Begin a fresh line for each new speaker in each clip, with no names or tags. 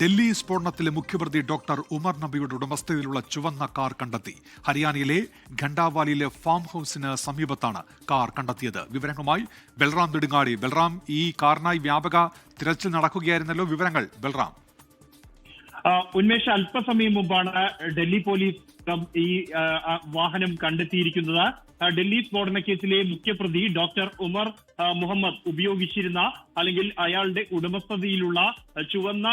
ഡൽഹി സ്ഫോടനത്തിലെ മുഖ്യപ്രതി ഡോക്ടർ ഉമർ നബിയുടെ ഉടമസ്ഥതയിലുള്ള ചുവന്ന കാർ കണ്ടെത്തി. ഹരിയാനയിലെ ഖണ്ഡാവാലിയിലെ ഫാം ഹൌസിന് സമീപത്താണ് കാർ കണ്ടെത്തിയത്. വിവരങ്ങളുമായി ബൽറാം നെടുങ്ങാടി. ബൽറാം, ഈ കാറിനായി വ്യാപക തിരച്ചിൽ നടക്കുകയായിരുന്നല്ലോ, വിവരങ്ങൾ ബൽറാം.
ഉന്മേഷ്, അല്പസമയം മുമ്പാണ് ഡൽഹി പോലീസ് ഈ വാഹനം കണ്ടെത്തിയിരിക്കുന്നത്. ഡൽഹി സ്ഫോടന കേസിലെ മുഖ്യപ്രതി ഡോക്ടർ ഉമർ മുഹമ്മദ് ഉപയോഗിച്ചിരുന്ന അല്ലെങ്കിൽ അയാളുടെ ഉടമസ്ഥതയിലുള്ള ചുവന്ന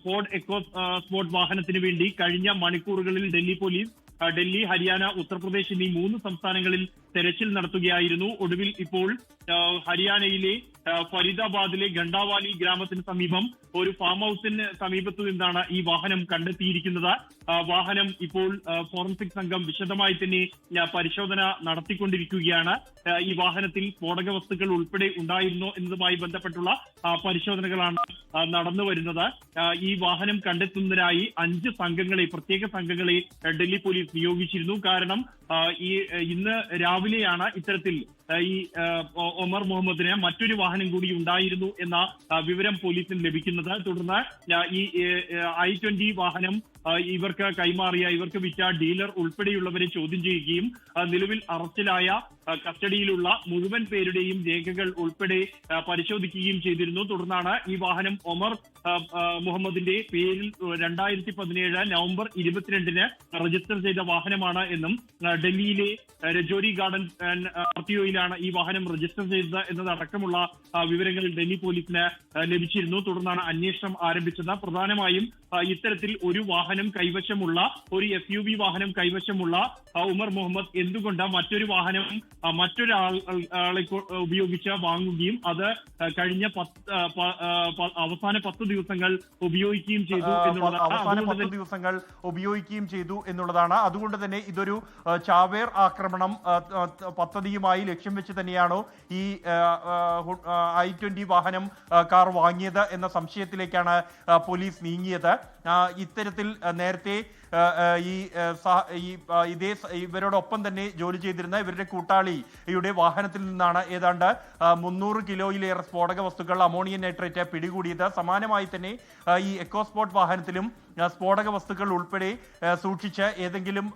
ഫോർഡ് എക്കോ സ്പോർട്ട് വാഹനത്തിന് വേണ്ടി കഴിഞ്ഞ മണിക്കൂറുകളിൽ ഡൽഹി പോലീസ് ഡൽഹി, ഹരിയാന, ഉത്തർപ്രദേശ് എന്നീ 3 സംസ്ഥാനങ്ങളിൽ തെരച്ചിൽ നടത്തുകയായിരുന്നു. ഒടുവിൽ ഇപ്പോൾ ഹരിയാനയിലെ ഫരീദാബാദിലെ ഖണ്ഡാവാലി ഗ്രാമത്തിന് സമീപം ഒരു ഫാം ഹൌസിന് സമീപത്തു നിന്നാണ് ഈ വാഹനം കണ്ടെത്തിയിരിക്കുന്നത്. വാഹനം ഇപ്പോൾ ഫോറൻസിക് സംഘം വിശദമായി തന്നെ പരിശോധന നടത്തിക്കൊണ്ടിരിക്കുകയാണ്. ഈ വാഹനത്തിൽ സ്ഫോടക വസ്തുക്കൾ ഉൾപ്പെടെ ഉണ്ടായിരുന്നോ എന്നതുമായി ബന്ധപ്പെട്ടുള്ള പരിശോധനകളാണ് നടന്നു വരുന്നത്. ഈ വാഹനം കണ്ടെത്തുന്നതിനായി 5 സംഘങ്ങളെ, പ്രത്യേക സംഘങ്ങളെ ഡൽഹി പോലീസ് നിയോഗിച്ചിരുന്നു. കാരണം ഇന്ന് രാവിലെയാണ് ഇത്തരത്തിൽ ഈ ഒമർ മുഹമ്മദിന് മറ്റൊരു വാഹനം കൂടി ഉണ്ടായിരുന്നു എന്ന വിവരം പോലീസിന് ലഭിക്കുന്നത്. തുടർന്ന് ഈ i20 വാഹനം ഇവർക്ക് കൈമാറിയ, ഇവർക്ക് വിറ്റ ഡീലർ ഉൾപ്പെടെയുള്ളവരെ ചോദ്യം ചെയ്യുകയും നിലവിൽ അറസ്റ്റിലായ കസ്റ്റഡിയിലുള്ള മുഴുവൻ പേരുടെയും രേഖകൾ ഉൾപ്പെടെ പരിശോധിക്കുകയും ചെയ്തിരുന്നു. തുടർന്നാണ് ഈ വാഹനം ഒമർ മുഹമ്മദിന്റെ പേരിൽ 2017 നവംബർ 22-ന് രജിസ്റ്റർ ചെയ്ത വാഹനമാണ് എന്നും ഡൽഹിയിലെ രജോരി ഗാർഡൻ RTOയിലാണ് ഈ വാഹനം രജിസ്റ്റർ ചെയ്തത് എന്നതടക്കമുള്ള വിവരങ്ങൾ ഡൽഹി പോലീസിന് ലഭിച്ചിരുന്നു. തുടർന്നാണ് അന്വേഷണം ആരംഭിച്ചത്. പ്രധാനമായും ഇത്തരത്തിൽ ഒരു വാഹനം കൈവശമുള്ള, ഒരു SUV വാഹനം കൈവശമുള്ള ഉമർ മുഹമ്മദ് എന്തുകൊണ്ട് മറ്റൊരു വാഹനം മറ്റൊരാളെ ഉപയോഗിച്ച് വാങ്ങുകയും അത് കഴിഞ്ഞ അവസാന 10 ദിവസങ്ങൾ ഉപയോഗിക്കുകയും
ചെയ്തു എന്നുള്ളതാണ്. അതുകൊണ്ട് തന്നെ ഇതൊരു ചാവേർ ആക്രമണം പദ്ധതിയുമായി ലക്ഷ്യം വെച്ച് തന്നെയാണോ ഈ i20 വാഹനം കാർ വാങ്ങിയത് എന്ന സംശയത്തിലേക്കാണ് പോലീസ് നീങ്ങിയത്. ഇത്തരത്തിൽ നേരത്തെ ഇവരോടൊപ്പം തന്നെ ജോലി ചെയ്തിരുന്ന ഇവരുടെ കൂട്ടാളിയുടെ വാഹനത്തിൽ നിന്നാണ് ഏതാണ്ട് 300 കിലോയിലേറെ സ്ഫോടക വസ്തുക്കൾ, അമോണിയം നൈട്രേറ്റ് പിടികൂടിയത്. സമാനമായി തന്നെ ഈ എക്കോസ്പോർട്ട് വാഹനത്തിലും സ്ഫോടക വസ്തുക്കൾ ഉൾപ്പെടെ സൂക്ഷിച്ച് ഏതെങ്കിലും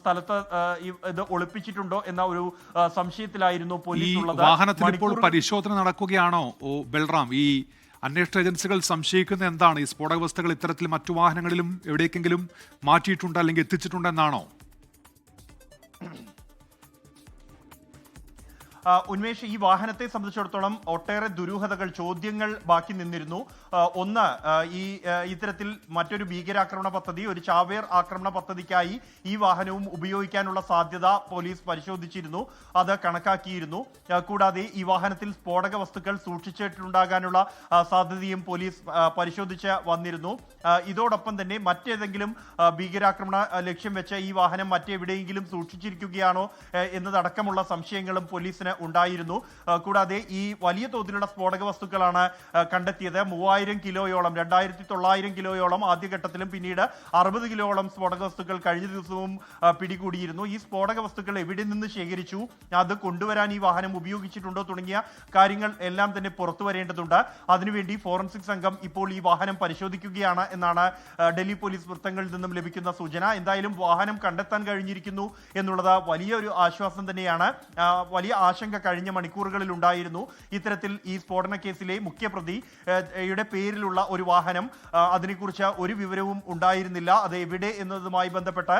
സ്ഥലത്ത് ഇത് ഒളിപ്പിച്ചിട്ടുണ്ടോ എന്ന ഒരു സംശയത്തിലായിരുന്നു പോലീസ് ഉള്ളത്.
വാഹനത്തിൽ ഇപ്പോൾ പരിശോധന നടക്കുകയാണോ ബൽറാം? ഈ അന്വേഷണ ഏജൻസികൾ സംശയിക്കുന്നത് എന്താണ്? ഈ സ്ഫോടക വസ്തുക്കൾ ഇത്തരത്തിൽ മറ്റു വാഹനങ്ങളിലും എവിടേക്കെങ്കിലും മാറ്റിയിട്ടുണ്ട് അല്ലെങ്കിൽ എത്തിച്ചിട്ടുണ്ടെന്നാണോ?
ഉന്മേഷ്, ഈ വാഹനത്തെ സംബന്ധിച്ചിടത്തോളം ഒട്ടേറെ ദുരൂഹതകൾ, ചോദ്യങ്ങൾ ബാക്കി നിന്നിരുന്നു. ഒന്ന്, ഇത്തരത്തിൽ മറ്റൊരു ഭീകരാക്രമണ പദ്ധതി, ഒരു ചാവേർ ആക്രമണ പദ്ധതിക്കായി ഈ വാഹനവും ഉപയോഗിക്കാനുള്ള സാധ്യത പോലീസ് പരിശോധിച്ചിരുന്നു, അത് കണക്കാക്കിയിരുന്നു. കൂടാതെ ഈ വാഹനത്തിൽ സ്ഫോടക വസ്തുക്കൾ സൂക്ഷിച്ചിട്ടുണ്ടാകാനുള്ള സാധ്യതയും പോലീസ് പരിശോധിച്ച് വന്നിരുന്നു. ഇതോടൊപ്പം തന്നെ മറ്റേതെങ്കിലും ഭീകരാക്രമണ ലക്ഷ്യം വെച്ച് ഈ വാഹനം മറ്റെവിടെയെങ്കിലും സൂക്ഷിച്ചിരിക്കുകയാണോ എന്നതടക്കമുള്ള സംശയങ്ങളും പോലീസിന് ഉണ്ടായിരുന്നു. കൂടാതെ ഈ വലിയ തോതിലുള്ള സ്ഫോടക വസ്തുക്കളാണ് കണ്ടെത്തിയത്. 3000 കിലോയോളം, 2900 കിലോയോളം ആദ്യഘട്ടത്തിലും പിന്നീട് 60 കിലോയോളം സ്ഫോടക വസ്തുക്കൾ കഴിഞ്ഞ ദിവസവും പിടികൂടിയിരുന്നു. ഈ സ്ഫോടക വസ്തുക്കൾ എവിടെ നിന്ന് ശേഖരിച്ചു, അത് കൊണ്ടുവരാൻ ഈ വാഹനം ഉപയോഗിച്ചിട്ടുണ്ടോ തുടങ്ങിയ കാര്യങ്ങൾ എല്ലാം തന്നെ പുറത്തു വരേണ്ടതുണ്ട്. അതിനുവേണ്ടി ഫോറൻസിക് സംഘം ഇപ്പോൾ ഈ വാഹനം പരിശോധിക്കുകയാണ് എന്നാണ് ഡൽഹി പോലീസ് വൃത്തങ്ങളിൽ നിന്നും ലഭിക്കുന്ന സൂചന. എന്തായാലും വാഹനം കണ്ടെത്താൻ കഴിഞ്ഞിരിക്കുന്നു എന്നുള്ളത് വലിയൊരു ആശ്വാസം തന്നെയാണ്. വലിയ ആശങ്ക കഴിഞ്ഞ മണിക്കൂറുകളിൽ ഉണ്ടായിരുന്നു. ഇത്തരത്തിൽ ഈ സ്ഫോടന കേസിലെ മുഖ്യപ്രതിയുടെ പേരിലുള്ള ഒരു വാഹനം, അതിനെക്കുറിച്ച് ഒരു വിവരവും ഉണ്ടായിരുന്നില്ല. അത് എവിടെ എന്നതുമായി ബന്ധപ്പെട്ട്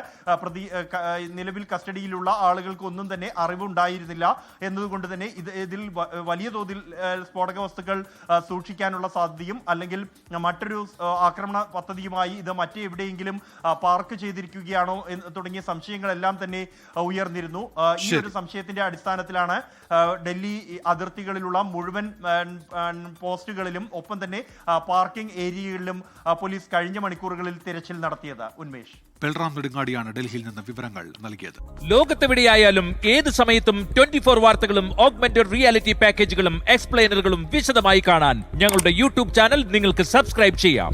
നിലവിൽ കസ്റ്റഡിയിലുള്ള ആളുകൾക്ക് ഒന്നും തന്നെ അറിവുണ്ടായിരുന്നില്ല എന്നതുകൊണ്ട് തന്നെ ഇതിൽ വലിയ തോതിൽ സ്ഫോടക വസ്തുക്കൾ സൂക്ഷിക്കാനുള്ള സാധ്യതയും അല്ലെങ്കിൽ മറ്റൊരു ആക്രമണ പദ്ധതിയുമായി ഇത് മറ്റെവിടെയെങ്കിലും പാർക്ക് ചെയ്തിരിക്കുകയാണോ തുടങ്ങിയ സംശയങ്ങളെല്ലാം തന്നെ ഉയർന്നിരുന്നു. ഈ ഒരു സംശയത്തിന്റെ അടിസ്ഥാനത്തിലാണ് ഡൽഹി അതിർത്തികളിലുള്ള മുഴുവൻ പോസ്റ്റുകളിലും ഒപ്പം തന്നെ പാർക്കിംഗ് ഏരിയകളിലും പോലീസ് കഴിഞ്ഞ മണിക്കൂറുകളിൽ തിരച്ചിൽ നടത്തിയത്. ഉന്മേഷ്,
ബൽറാം നെടുങ്ങാടിയാണ് ഡൽഹിയിൽ നിന്ന് വിവരങ്ങൾ നൽകിയത്.
ലോകത്തെവിടെയായാലും ഏത് സമയത്തും 24 വാർത്തകളും ഓഗ്മെന്റഡ് റിയാലിറ്റി പാക്കേജുകളും എക്സ്പ്ലെയിനറുകളും വിശദമായി കാണാൻ ഞങ്ങളുടെ യൂട്യൂബ് ചാനൽ നിങ്ങൾക്ക് സബ്സ്ക്രൈബ് ചെയ്യാം.